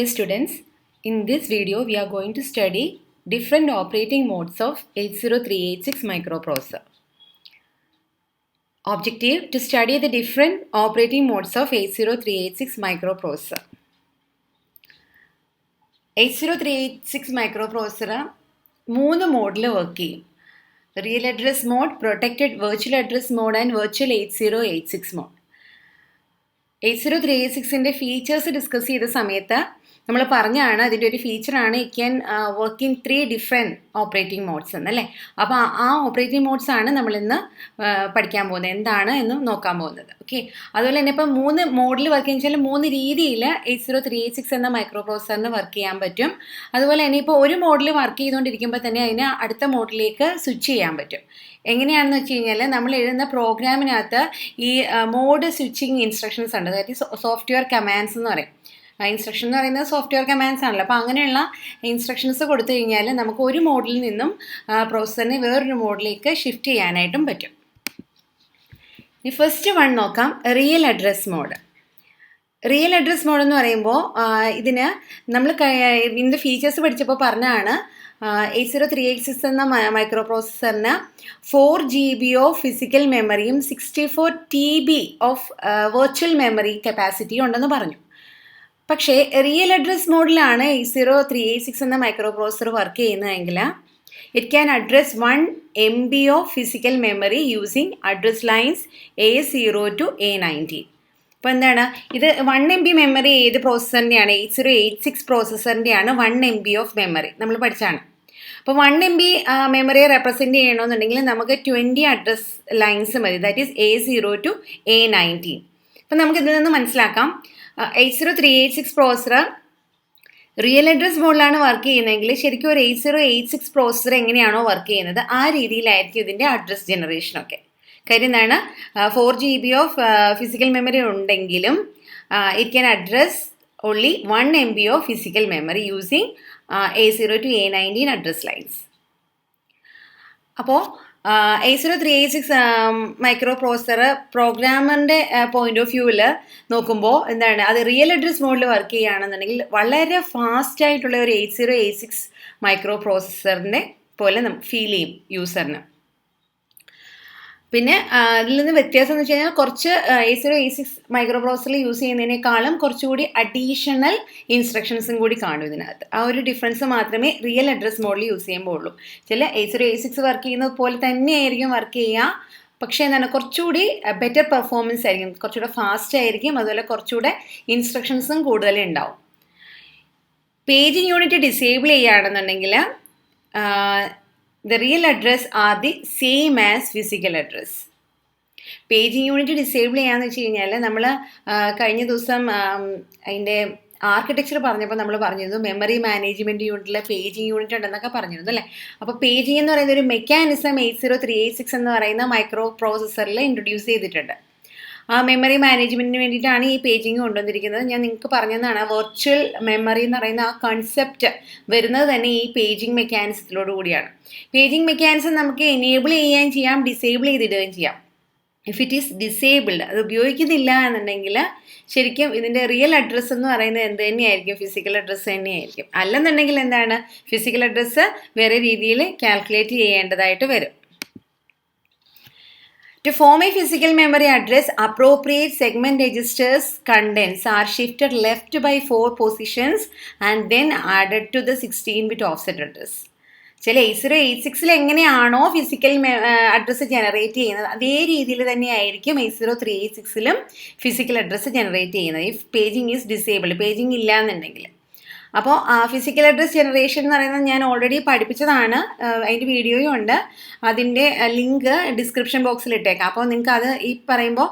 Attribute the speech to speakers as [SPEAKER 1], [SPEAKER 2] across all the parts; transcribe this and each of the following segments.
[SPEAKER 1] Dear students, in this video we are going to study different operating modes of 80386 microprocessor. Objective: to study the different operating modes of 80386 microprocessor. 80386 microprocessor മൂന്ന് മോഡിൽ work ചെയ്യും. Real address mode, protected virtual address mode and virtual 8086 mode. 80386ൻ്റെ features discuss ചെയ്ത സമയത്ത് നമ്മൾ പറഞ്ഞാണ് അതിൻ്റെ ഒരു ഫീച്ചറാണ് it can work in 3 different operating modes എന്നല്ലേ. അപ്പോൾ ആ ഓപ്പറേറ്റിംഗ് മോഡ്സ് ആണ് നമ്മളിന്ന് പഠിക്കാൻ പോകുന്നത്, എന്താണ് എന്ന് നോക്കാൻ പോകുന്നത്. ഓക്കെ, അതുപോലെ തന്നെ ഇപ്പം 3 മോഡിൽ വർക്ക് ചെയ്യുന്ന വെച്ചാൽ 3 രീതിയിൽ 80386 എന്ന മൈക്രോ പ്രോസസ്സറിന് വർക്ക് ചെയ്യാൻ പറ്റും. അതുപോലെ തന്നെ ഇപ്പോൾ ഒരു മോഡിൽ വർക്ക് ചെയ്തുകൊണ്ടിരിക്കുമ്പോൾ തന്നെ അതിന് അടുത്ത മോഡിലേക്ക് സ്വിച്ച് ചെയ്യാൻ പറ്റും. എങ്ങനെയാണെന്ന് വെച്ച് കഴിഞ്ഞാൽ നമ്മൾ എഴുതുന്ന പ്രോഗ്രാമിനകത്ത് ഈ മോഡ് സ്വിച്ചിങ് ഇൻസ്ട്രക്ഷൻസ് ഉണ്ട്, അതായത് സോഫ്റ്റ്വെയർ കമാൻഡ്സ് എന്ന് പറയും. ഇൻസ്ട്രക്ഷൻ എന്ന് പറയുന്നത് സോഫ്റ്റ്വെയർ കമാൻഡ്സ് ആണല്ലോ. അപ്പോൾ അങ്ങനെയുള്ള ഇൻസ്ട്രക്ഷൻസ് കൊടുത്തു കഴിഞ്ഞാൽ നമുക്ക് ഒരു മോഡിൽ നിന്നും പ്രോസസ്സറിനെ വേറൊരു മോഡിലേക്ക് ഷിഫ്റ്റ് ചെയ്യാനായിട്ടും പറ്റും. ഇനി ഫസ്റ്റ് വൺ നോക്കാം, real address mode. Real address mode എന്ന് പറയുമ്പോൾ ഇതിന് നമ്മൾ ഇതിൻ്റെ ഫീച്ചേഴ്സ് പഠിച്ചപ്പോൾ പറഞ്ഞാണ് 80386 എന്ന മൈക്രോ പ്രോസസ്സറിന് 4 GB ഓഫ് ഫിസിക്കൽ മെമ്മറിയും 64 TB of virtual memory capacity ഉണ്ടെന്ന് പറഞ്ഞു. പക്ഷേ റിയൽ അഡ്രസ് മോഡിലാണ് 80386 എന്ന മൈക്രോ പ്രോസസ്സർ വർക്ക് ചെയ്യുന്നതെങ്കിൽ it can address 1 MB of physical memory using address lines A0 to A19. അപ്പോൾ എന്താണ് ഇത് 1 MB മെമ്മറി ഏത് പ്രോസസ്സറിൻ്റെയാണ്? 8086 പ്രോസസ്സറിൻ്റെയാണ് 1 MB ഓഫ് മെമ്മറി നമ്മൾ പഠിച്ചാണ്. അപ്പോൾ 1 MB മെമ്മറിയെ റെപ്രസെൻറ്റ് ചെയ്യണമെന്നുണ്ടെങ്കിൽ നമുക്ക് 20 അഡ്രസ് ലൈൻസ് മതി, that is A0 to A19. അപ്പോൾ നമുക്കിതിൽ നിന്ന് മനസ്സിലാക്കാം 80386 പ്രോസസ്സർ റിയൽ അഡ്രസ് മോഡിലാണ് വർക്ക് ചെയ്യുന്നതെങ്കിൽ ശരിക്കും ഒരു 8086 പ്രോസസ്സർ എങ്ങനെയാണോ വർക്ക് ചെയ്യുന്നത് ആ രീതിയിലായിരിക്കും ഇതിൻ്റെ അഡ്രസ് ജനറേഷനൊക്കെ. കാര്യം എന്താണ്, 4 GB ഓഫ് ഫിസിക്കൽ മെമ്മറി ഉണ്ടെങ്കിലും it can address only 1 MB of physical memory using A0 to A19 address lines. അപ്പോൾ 80386 മൈക്രോ പ്രോസസ്സർ പ്രോഗ്രാമറിൻ്റെ പോയിന്റ് ഓഫ് വ്യൂവിൽ നോക്കുമ്പോൾ എന്താണ്, അത് റിയൽ അഡ്രസ് മോഡിൽ വർക്ക് ചെയ്യുകയാണെന്നുണ്ടെങ്കിൽ വളരെ ഫാസ്റ്റ് ആയിട്ടുള്ള ഒരു 8086 മൈക്രോ പ്രോസസ്സറിൻ്റെ പോലെ ഫീൽ ചെയ്യും യൂസറിന്. പിന്നെ അതിൽ നിന്ന് വ്യത്യാസം എന്ന് വെച്ച് കഴിഞ്ഞാൽ കുറച്ച് 80386 മൈക്രോ പ്രോസസ്സറിൽ യൂസ് ചെയ്യുന്നതിനേക്കാളും കുറച്ചുകൂടി അഡീഷണൽ ഇൻസ്ട്രക്ഷൻസും കൂടി കാണും ഇതിനകത്ത്. ആ ഒരു ഡിഫറൻസ് മാത്രമേ റിയൽ അഡ്രസ് മോഡിൽ യൂസ് ചെയ്യുമ്പോൾ ഉള്ളൂ. ചില 80386 വർക്ക് ചെയ്യുന്നത് പോലെ തന്നെയായിരിക്കും വർക്ക് ചെയ്യുക, പക്ഷേ എന്താണ് കുറച്ചുകൂടി ബെറ്റർ പെർഫോമൻസ് ആയിരിക്കും, കുറച്ചുകൂടെ ഫാസ്റ്റ് ആയിരിക്കും, അതുപോലെ കുറച്ചുകൂടെ ഇൻസ്ട്രക്ഷൻസും കൂടുതൽ ഉണ്ടാവും. പേജിങ് യൂണിറ്റ് ഡിസേബിൾ ചെയ്യുകയാണെന്നുണ്ടെങ്കിൽ the real address are the same as physical address. Paging unit disable ചെയ്യാന്ന് വെച്ച് കഴിഞ്ഞാൽ നമ്മൾ കഴിഞ്ഞ ദിവസം അതിൻ്റെ ആർക്കിടെക്ചർ പറഞ്ഞപ്പോൾ നമ്മൾ പറഞ്ഞിരുന്നു മെമ്മറി മാനേജ്മെൻറ്റ് യൂണിറ്റിൽ പേജിങ് യൂണിറ്റ് ഉണ്ടെന്നൊക്കെ പറഞ്ഞിരുന്നു അല്ലേ. അപ്പോൾ പേജിങ് എന്ന് പറയുന്ന ഒരു മെക്കാനിസം 80386 എന്ന് പറയുന്ന മൈക്രോ പ്രോസസ്സറിൽ ഇൻട്രൊഡ്യൂസ് ചെയ്തിട്ടുണ്ട്. ആ മെമ്മറി മാനേജ്മെൻറ്റിന് വേണ്ടിയിട്ടാണ് ഈ പേജിങ് കൊണ്ടുവന്നിരിക്കുന്നത്. ഞാൻ നിങ്ങൾക്ക് പറഞ്ഞതാണ് വെർച്വൽ മെമ്മറി എന്ന് പറയുന്ന ആ കൺസെപ്റ്റ് വരുന്നത് തന്നെ ഈ പേജിങ് മെക്കാനിസത്തിലോട് കൂടിയാണ്. പേജിങ് മെക്കാനിസം നമുക്ക് എനേബിൾ ചെയ്യുകയും ചെയ്യാം, ഡിസേബിൾ ചെയ്തിടുകയും ചെയ്യാം. ഇഫ് ഇറ്റ് ഈസ് ഡിസേബിൾഡ്, അത് ഉപയോഗിക്കുന്നില്ല എന്നുണ്ടെങ്കിൽ ശരിക്കും ഇതിൻ്റെ റിയൽ അഡ്രസ്സ് എന്ന് പറയുന്നത് എന്ത് തന്നെയായിരിക്കും, ഫിസിക്കൽ അഡ്രസ്സ് തന്നെയായിരിക്കും. അല്ലെന്നുണ്ടെങ്കിൽ എന്താണ്, ഫിസിക്കൽ അഡ്രസ്സ് വേറെ രീതിയിൽ കാൽക്കുലേറ്റ് ചെയ്യേണ്ടതായിട്ട് വരും. To form a physical memory address, appropriate segment registers contents are shifted left by 4 positions and then added to the 16-bit offset address. ചില 8086 എങ്ങനെയാണോ ഫിസിക്കൽ അഡ്രസ്സ് ജനറേറ്റ് ചെയ്യുന്നത് അതേ രീതിയിൽ തന്നെയായിരിക്കും 80386 ഫിസിക്കൽ അഡ്രസ്സ് ജനറേറ്റ് ചെയ്യുന്നത്. If paging is disabled, paging ഇല്ല എന്നുണ്ടെങ്കിൽ. അപ്പോൾ ഫിസിക്കൽ അഡ്രസ് ജനറേഷൻ എന്ന് പറയുന്നത് ഞാൻ ഓൾറെഡി പഠിപ്പിച്ചതാണ്, അതിൻ്റെ വീഡിയോയും ഉണ്ട്, അതിൻ്റെ ലിങ്ക് ഡിസ്ക്രിപ്ഷൻ ബോക്സിൽ ഇട്ടേക്കാം. അപ്പോൾ നിങ്ങൾക്ക് അത് ഈ പറയുമ്പോൾ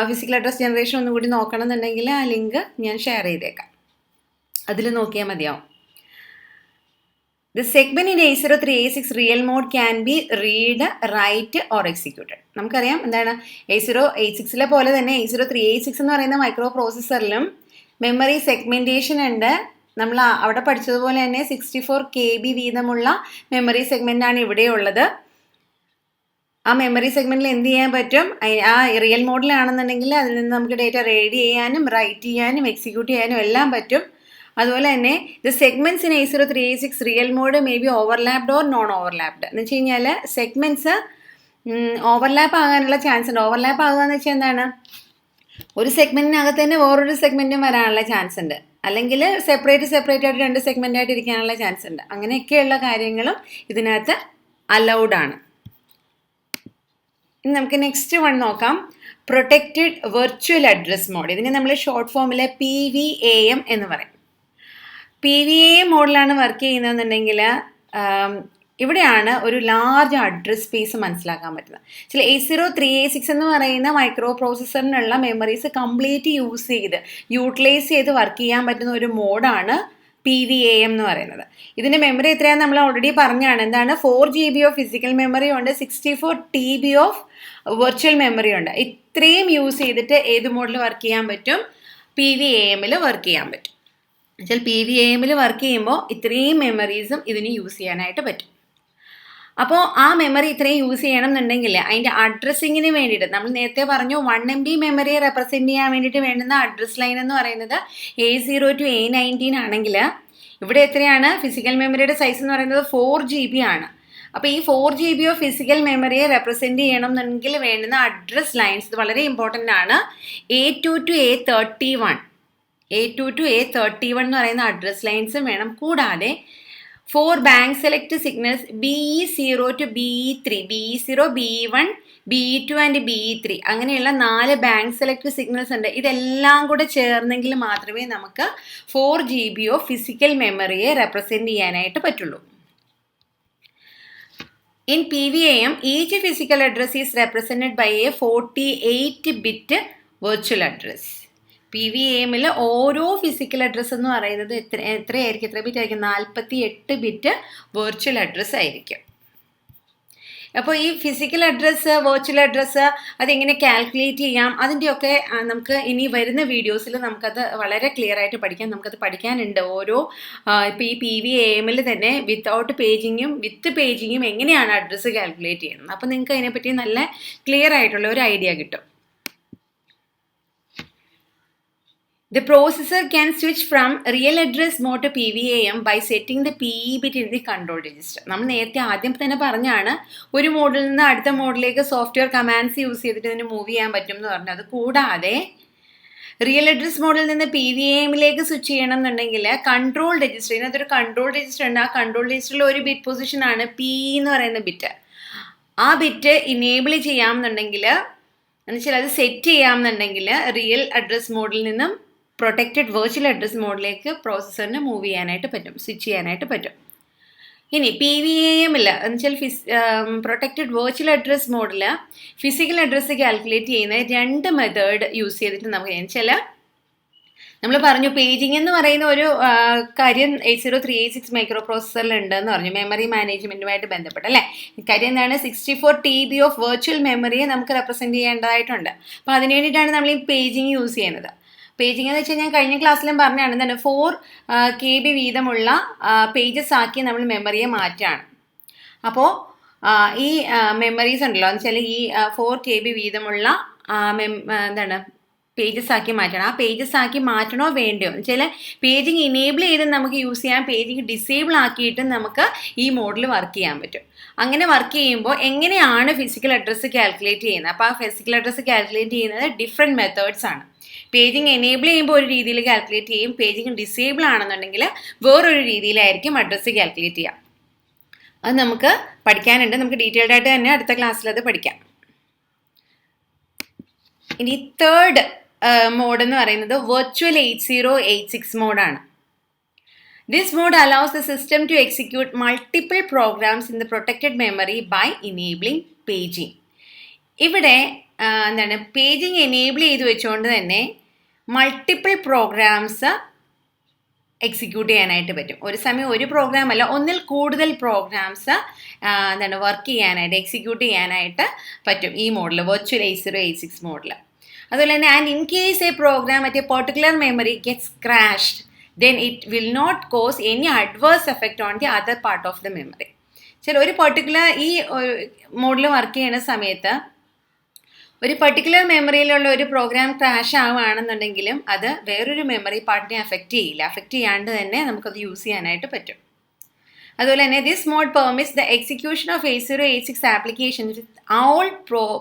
[SPEAKER 1] ഫിസിക്കൽ അഡ്രസ് ജനറേഷൻ ഒന്നും കൂടി നോക്കണം എന്നുണ്ടെങ്കിൽ ആ ലിങ്ക് ഞാൻ ഷെയർ ചെയ്തേക്കാം, അതിൽ നോക്കിയാൽ മതിയാവും. The segment in 80386 real mode can be read, write or executed. നമുക്കറിയാം എന്താണ് 8086 പോലെ തന്നെ 80386 എന്ന് പറയുന്ന മൈക്രോ പ്രോസസ്സറിലും മെമ്മറി സെഗ്മെൻറ്റേഷൻ ഉണ്ട്. നമ്മൾ അവിടെ പഠിച്ചതുപോലെ തന്നെ 64 KB വീതമുള്ള മെമ്മറി സെഗ്മെൻ്റാണ് ഇവിടെയുള്ളത്. ആ മെമ്മറി സെഗ്മെൻറ്റിൽ എന്ത് ചെയ്യാൻ പറ്റും, ആ റിയൽ മോഡിലാണെന്നുണ്ടെങ്കിൽ അതിൽ നിന്ന് നമുക്ക് ഡേറ്റ റീഡ് ചെയ്യാനും റൈറ്റ് ചെയ്യാനും എക്സിക്യൂട്ട് ചെയ്യാനും എല്ലാം പറ്റും. അതുപോലെ തന്നെ the segments in 80386 real mode may be overlapped or non overlapped എന്ന് വെച്ച് കഴിഞ്ഞാൽ സെഗ്മെൻറ്റ്സ് ഓവർലാപ്പ് ആകാനുള്ള ചാൻസ് ഉണ്ട്. ഓവർലാപ്പ് ആകുക എന്ന് വെച്ചാൽ എന്താണ്, ഒരു സെഗ്മെൻറ്റിനകത്ത് തന്നെ വേറൊരു സെഗ്മെൻറ്റും വരാനുള്ള ചാൻസ് ഉണ്ട്, അല്ലെങ്കിൽ സെപ്പറേറ്റ് ആയിട്ട് 2 സെഗ്മെൻ്റായിട്ട് ഇരിക്കാനുള്ള ചാൻസ് ഉണ്ട്. അങ്ങനെയൊക്കെയുള്ള കാര്യങ്ങളും ഇതിനകത്ത് അലൗഡ് ആണ്. ഇനി നമുക്ക് നെക്സ്റ്റ് വൺ നോക്കാം, പ്രൊട്ടക്റ്റഡ് വെർച്വൽ അഡ്രസ് മോഡ്. ഇതിനെ നമ്മൾ ഷോർട്ട് ഫോമിൽ PVAM എന്ന് പറയും. PVAM മോഡിലാണ് വർക്ക് ചെയ്യുന്നതെന്നുണ്ടെങ്കിൽ ഇവിടെയാണ് ഒരു ലാർജ് അഡ്രസ് സ്പേസ് മനസ്സിലാക്കാൻ പറ്റുന്നത്. ചില 80386 എന്ന് പറയുന്ന മൈക്രോ പ്രോസസ്സറിനുള്ള മെമ്മറീസ് കംപ്ലീറ്റ് യൂട്ടിലൈസ് ചെയ്ത് വർക്ക് ചെയ്യാൻ പറ്റുന്ന ഒരു മോഡാണ് PVAM എന്ന് പറയുന്നത്. ഇതിൻ്റെ മെമ്മറി എത്രയാണെന്ന് നമ്മൾ ഓൾറെഡി പറഞ്ഞാണ്. എന്താണ്, 4 GB ഓഫ് ഫിസിക്കൽ മെമ്മറി ഉണ്ട്, 64 TB ഓഫ് വെർച്വൽ മെമ്മറി ഉണ്ട്. ഇത്രയും യൂസ് ചെയ്തിട്ട് ഏത് മോഡിൽ വർക്ക് ചെയ്യാൻ പറ്റും? PVAMൽ വർക്ക് ചെയ്യാൻ പറ്റും. എന്നുവെച്ചാൽ PVAMൽ വർക്ക് ചെയ്യുമ്പോൾ ഇത്രയും മെമ്മറീസും ഇതിന് യൂസ് ചെയ്യാനായിട്ട് പറ്റും. അപ്പോൾ ആ മെമ്മറി ഇത്രയും യൂസ് ചെയ്യണം എന്നുണ്ടെങ്കിൽ അതിൻ്റെ അഡ്രസ്സിങ്ങിന് വേണ്ടിയിട്ട് നമ്മൾ നേരത്തെ പറഞ്ഞു 1 MB മെമ്മറിയെ റെപ്രസെൻറ്റ് ചെയ്യാൻ വേണ്ടിയിട്ട് വേണ്ടുന്ന അഡ്രസ് ലൈൻ എന്ന് പറയുന്നത് A0 to A19 ആണെങ്കിൽ ഇവിടെ എത്രയാണ്? ഫിസിക്കൽ മെമ്മറിയുടെ സൈസ് എന്ന് പറയുന്നത് 4 GB ആണ്. അപ്പോൾ ഈ 4 GB ഓഫ് ഫിസിക്കൽ മെമ്മറിയെ റെപ്രസെൻറ്റ് ചെയ്യണം എന്നുണ്ടെങ്കിൽ വേണ്ടുന്ന അഡ്രസ് ലൈൻസ് ഇത് വളരെ ഇമ്പോർട്ടൻ്റ് ആണ്. A2 to A31 എന്ന് പറയുന്ന അഡ്രസ് ലൈൻസും വേണം. കൂടാതെ 4 bank select signals BE0 to BE3, BE0, BE1, BE2 and BE3 അങ്ങനെയുള്ള 4 ബാങ്ക് സെലക്ട് സിഗ്നൽസ് ഉണ്ട്. ഇതെല്ലാം കൂടെ ചേർന്നെങ്കിൽ മാത്രമേ നമുക്ക് 4 GB ഓഫ് ഫിസിക്കൽ മെമ്മറിയെ റെപ്രസെൻറ്റ് ചെയ്യാനായിട്ട് പറ്റുള്ളൂ. In PVAM, each physical address is represented by a 48-bit virtual address. PVAMൽ ഓരോ ഫിസിക്കൽ അഡ്രസ്സ് എന്ന് പറയുന്നത് എത്ര ബിറ്റ് ആയിരിക്കും? 48 ബിറ്റ് വെർച്വൽ അഡ്രസ്സ് ആയിരിക്കും. അപ്പോൾ ഈ ഫിസിക്കൽ അഡ്രസ്സ്, വെർച്വൽ അഡ്രസ്സ് അതെങ്ങനെ കാൽക്കുലേറ്റ് ചെയ്യാം, അതിൻ്റെയൊക്കെ നമുക്ക് ഇനി വരുന്ന വീഡിയോസിൽ നമുക്കത് വളരെ ക്ലിയർ ആയിട്ട് പഠിക്കാം. നമുക്കത് പഠിക്കാനുണ്ട്. ഓരോ ഇപ്പോൾ ഈ PVAMൽ തന്നെ വിത്തൗട്ട് പേജിങ്ങും വിത്ത് പേജിങ്ങും എങ്ങനെയാണ് അഡ്രസ്സ് കാൽക്കുലേറ്റ് ചെയ്യുന്നത്. അപ്പോൾ നിങ്ങൾക്ക് അതിനെപ്പറ്റി നല്ല ക്ലിയർ ആയിട്ടുള്ള ഒരു ഐഡിയ കിട്ടും. The processor can switch from real address mode to PVAM by setting the PE bit in the control register. നമ്മൾ നേരത്തെ ആദ്യം തന്നെ പറഞ്ഞാണ് ഒരു മോഡിൽ നിന്ന് അടുത്ത മോഡിലേക്ക് സോഫ്റ്റ്വെയർ കമാൻഡ്സ് യൂസ് ചെയ്തിട്ട് ഇതിന് മൂവ് ചെയ്യാൻ പറ്റും എന്ന് പറഞ്ഞത്. കൂടാതെ റിയൽ അഡ്രസ് മോഡിൽ നിന്ന് PVAMലേക്ക് സ്വിച്ച് ചെയ്യണം എന്നുണ്ടെങ്കിൽ കൺട്രോൾ രജിസ്റ്റർ, ഇതിനകത്തൊരു കൺട്രോൾ രജിസ്റ്റർ ഉണ്ട്. ആ കൺട്രോൾ രജിസ്റ്ററിൽ ഒരു ബിറ്റ് പൊസിഷനാണ് P എന്ന് പറയുന്ന ബിറ്റ്. ആ ബിറ്റ് ഇനേബിൾ ചെയ്യാമെന്നുണ്ടെങ്കിൽ എന്നുവെച്ചാൽ അത് സെറ്റ് ചെയ്യാമെന്നുണ്ടെങ്കിൽ റിയൽ അഡ്രസ് മോഡിൽ നിന്നും പ്രൊട്ടക്റ്റഡ് വെർച്വൽ അഡ്രസ് മോഡിലേക്ക് പ്രോസസ്സറിന് മൂവ് ചെയ്യാനായിട്ട് പറ്റും, സ്വിച്ച് ചെയ്യാനായിട്ട് പറ്റും. ഇനി PVAMൽ എന്നുവെച്ചാൽ പ്രൊട്ടക്റ്റഡ് വെർച്വൽ അഡ്രസ് മോഡിൽ ഫിസിക്കൽ അഡ്രസ്സ് കാൽക്കുലേറ്റ് ചെയ്യുന്ന 2 മെത്തേഡ് യൂസ് ചെയ്തിട്ട് നമുക്ക് വെച്ചാൽ നമ്മൾ പറഞ്ഞു പേജിങ് എന്ന് പറയുന്ന ഒരു കാര്യം 80386 മൈക്രോ പ്രോസസ്സറിൽ ഉണ്ടെന്ന് പറഞ്ഞു, മെമ്മറി മാനേജ്മെൻറ്റുമായിട്ട് ബന്ധപ്പെട്ട് അല്ലേ. കാര്യം എന്താണ്, 64 TB ഓഫ് വെർച്വൽ മെമ്മറിയെ നമുക്ക് റെപ്രസെൻറ്റ് ചെയ്യേണ്ടതായിട്ടുണ്ട്. അപ്പോൾ അതിന് വേണ്ടിയിട്ടാണ് നമ്മൾ ഈ പേജിങ് യൂസ് ചെയ്യുന്നത്. പേജിങ് എന്ന് വെച്ചാൽ ഞാൻ കഴിഞ്ഞ ക്ലാസ്സിലും പറഞ്ഞാണ് എന്താണ് 4 KB വീതമുള്ള പേജസ് ആക്കി നമ്മൾ മെമ്മറിയെ മാറ്റുകയാണ്. അപ്പോൾ ഈ മെമ്മറീസ് ഉണ്ടല്ലോ എന്ന് വെച്ചാൽ ഈ 4 KB വീതമുള്ള എന്താണ് പേജസ് ആക്കി മാറ്റണം. ആ പേജസ് ആക്കി മാറ്റണോ വേണ്ടയോ എന്ന് വെച്ചാൽ പേജിങ് ഇനേബിൾ ചെയ്ത് നമുക്ക് യൂസ് ചെയ്യാം, പേജിങ് ഡിസേബിൾ ആക്കിയിട്ട് നമുക്ക് ഈ മോഡിൽ വർക്ക് ചെയ്യാൻ പറ്റും. അങ്ങനെ വർക്ക് ചെയ്യുമ്പോൾ എങ്ങനെയാണ് ഫിസിക്കൽ അഡ്രസ്സ് കാൽക്കുലേറ്റ് ചെയ്യുന്നത്? അപ്പോൾ ആ ഫിസിക്കൽ അഡ്രസ്സ് കാൽക്കുലേറ്റ് ചെയ്യുന്നത് ഡിഫറെൻറ്റ് മെത്തേഡ്സ് ആണ്. പേജിങ് എനേബിൾ ചെയ്യുമ്പോൾ ഒരു രീതിയിൽ കാൽക്കുലേറ്റ് ചെയ്യും, പേജിങ് ഡിസേബിൾ ആണെന്നുണ്ടെങ്കിൽ വേറൊരു രീതിയിലായിരിക്കും അഡ്രസ്സ് കാൽക്കുലേറ്റ് ചെയ്യുക. അത് നമുക്ക് പഠിക്കാനുണ്ട്. നമുക്ക് ഡീറ്റെയിൽഡ് ആയിട്ട് തന്നെ അടുത്ത ക്ലാസ്സിൽ അത് പഠിക്കാം. ഇനി തേർഡ് മോഡ് എന്ന് പറയുന്നത് virtual 8086 മോഡാണ്. This mode allows the system to execute multiple programs in the protected memory by enabling paging. ഇവിടെ എന്താണ് പേജിങ് എനേബിൾ ചെയ്ത് വെച്ചുകൊണ്ട് തന്നെ മൾട്ടിപ്പിൾ പ്രോഗ്രാംസ് എക്സിക്യൂട്ട് ചെയ്യാനായിട്ട് പറ്റും. ഒരു സമയം ഒരു പ്രോഗ്രാം അല്ല, ഒന്നിൽ കൂടുതൽ പ്രോഗ്രാംസ് എന്താണ് വർക്ക് ചെയ്യാനായിട്ട് എക്സിക്യൂട്ട് ചെയ്യാനായിട്ട് പറ്റും ഈ മോഡിൽ, വെർച്വൽ 8086 മോഡിൽ. അതുപോലെ തന്നെ and in case a program at a particular memory gets crashed then it will not cause any adverse effect on the other part of the memory. ചില ഒരു പെർട്ടിക്കുലർ ഈ മോഡിൽ വർക്ക് ചെയ്യുന്ന സമയത്ത് ഒരു പർട്ടിക്കുലർ മെമ്മറിയിലുള്ള ഒരു പ്രോഗ്രാം ക്രാഷ് ആവുകയാണെന്നുണ്ടെങ്കിലും അത് വേറൊരു മെമ്മറി പാർട്ടിനെ അഫക്റ്റ് ചെയ്യില്ല. അഫക്റ്റ് ചെയ്യാണ്ട് തന്നെ നമുക്കത് യൂസ് ചെയ്യാനായിട്ട് പറ്റും. അതുപോലെ തന്നെ this mode permits the execution of 8086 applications with all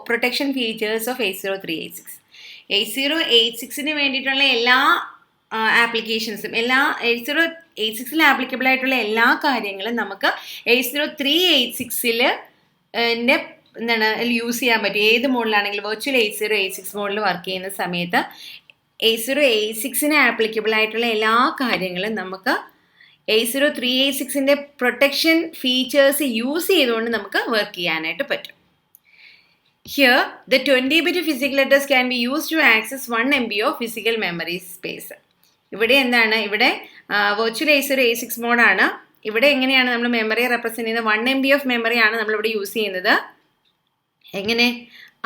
[SPEAKER 1] protection features of 80386. 8086 വേണ്ടിയിട്ടുള്ള എല്ലാ ആപ്ലിക്കേഷൻസും, എല്ലാ 8086 ആപ്ലിക്കബിൾ ആയിട്ടുള്ള എല്ലാ കാര്യങ്ങളും നമുക്ക് 8036 എന്താണ് യൂസ് ചെയ്യാൻ പറ്റും. ഏത് മോഡിലാണെങ്കിലും വെർച്വൽ 8086 മോഡിൽ വർക്ക് ചെയ്യുന്ന സമയത്ത് 8086 ആപ്ലിക്കബിൾ ആയിട്ടുള്ള എല്ലാ കാര്യങ്ങളും നമുക്ക് 8036 പ്രൊട്ടക്ഷൻ ഫീച്ചേഴ്സ് യൂസ് ചെയ്തുകൊണ്ട് നമുക്ക് വർക്ക് ചെയ്യാനായിട്ട് പറ്റും. Here, the 20-bit physical address can be used to access 1 MB of physical memory space. ഇവിടെ എന്താണ്, ഇവിടെ വെർച്വൽ 8086 മോഡാണ്. ഇവിടെ എങ്ങനെയാണ് നമ്മൾ മെമ്മറി റെപ്രസെൻറ്റ് ചെയ്യുന്നത്? 1 MB ഓഫ് മെമ്മറിയാണ് നമ്മളിവിടെ യൂസ് ചെയ്യുന്നത്. എങ്ങനെ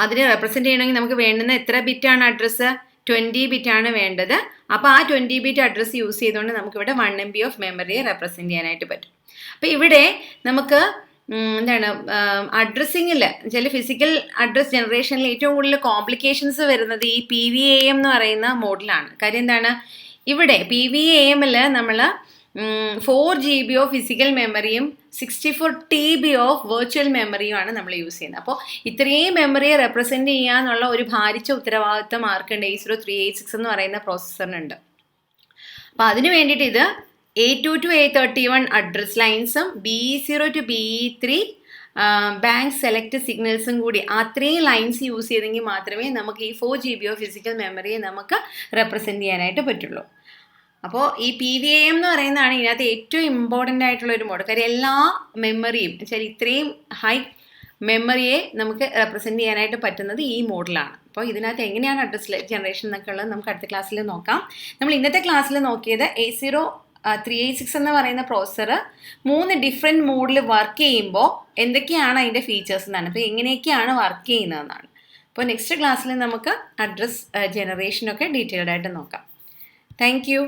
[SPEAKER 1] അതിനെ റെപ്രസെൻറ്റ് ചെയ്യണമെങ്കിൽ നമുക്ക് വേണ്ടുന്ന എത്ര ബിറ്റാണ് അഡ്രസ്സ്? 20 ബിറ്റാണ് വേണ്ടത്. അപ്പോൾ ആ 20 ബിറ്റ് അഡ്രസ്സ് യൂസ് ചെയ്തുകൊണ്ട് നമുക്കിവിടെ 1 MB ഓഫ് മെമ്മറിയെ റെപ്രസെൻറ്റ് ചെയ്യാനായിട്ട് പറ്റും. അപ്പോൾ ഇവിടെ നമുക്ക് എന്താണ് അഡ്രസ്സിങ്ങിൽ ചില ഫിസിക്കൽ അഡ്രസ് ജനറേഷനിൽ ഏറ്റവും കൂടുതൽ കോംപ്ലിക്കേഷൻസ് വരുന്നത് ഈ PVAM എന്ന് പറയുന്ന മോഡിലാണ്. കാര്യം എന്താണ്, ഇവിടെ PVAMൽ നമ്മൾ 4 GB ഓഫ് ഫിസിക്കൽ മെമ്മറിയും 64 TB ഓഫ് വെർച്വൽ മെമ്മറിയുമാണ് നമ്മൾ യൂസ് ചെയ്യുന്നത്. അപ്പോൾ ഇത്രയും മെമ്മറിയെ റെപ്രസെൻറ്റ് ചെയ്യാന്നുള്ള ഒരു ഭാരിച്ച ഉത്തരവാദിത്തം ആർക്കുണ്ട്? 80386 എന്ന് പറയുന്ന പ്രോസസ്സറിനുണ്ട്. അപ്പോൾ അതിന് വേണ്ടിയിട്ട് ഇത് A2 to A31 അഡ്രസ് ലൈൻസും BE0 to BE3 bank select സിഗ്നൽസും കൂടി അത്രയും ലൈൻസ് യൂസ് ചെയ്തെങ്കിൽ മാത്രമേ നമുക്ക് ഈ 4 GB ഓഫ് ഫിസിക്കൽ മെമ്മറിയെ നമുക്ക് റെപ്രസെൻറ്റ് ചെയ്യാനായിട്ട് പറ്റുള്ളൂ. അപ്പോൾ ഈ PVAM എന്ന് പറയുന്നതാണ് ഇതിനകത്ത് ഏറ്റവും ഇമ്പോർട്ടൻ്റ് ആയിട്ടുള്ള ഒരു മോഡ്. കാര്യം എല്ലാ മെമ്മറിയും വെച്ചാൽ ഇത്രയും ഹൈ മെമ്മറിയെ നമുക്ക് റെപ്രസെൻറ്റ് ചെയ്യാനായിട്ട് പറ്റുന്നത് ഈ മോഡിലാണ്. അപ്പോൾ ഇതിനകത്ത് എങ്ങനെയാണ് അഡ്രസ് ജനറേഷൻ എന്നൊക്കെ ഉള്ളത് നമുക്ക് അടുത്ത ക്ലാസ്സിൽ നോക്കാം. നമ്മൾ ഇന്നത്തെ ക്ലാസ്സിൽ നോക്കിയത് 8036 എന്ന് പറയുന്ന പ്രോസസ്സർ 3 ഡിഫറെൻറ്റ് മോഡിൽ വർക്ക് ചെയ്യുമ്പോൾ എന്തൊക്കെയാണ് അതിൻ്റെ ഫീച്ചേഴ്സ് എന്നാണ്. അപ്പോൾ എങ്ങനെയൊക്കെയാണ് വർക്ക് ചെയ്യുന്നതെന്നാണ്. അപ്പോൾ നെക്സ്റ്റ് ക്ലാസ്സിൽ നമുക്ക് അഡ്രസ് ജനറേഷനൊക്കെ ഡീറ്റെയിൽഡ് ആയിട്ട് നോക്കാം. Thank you.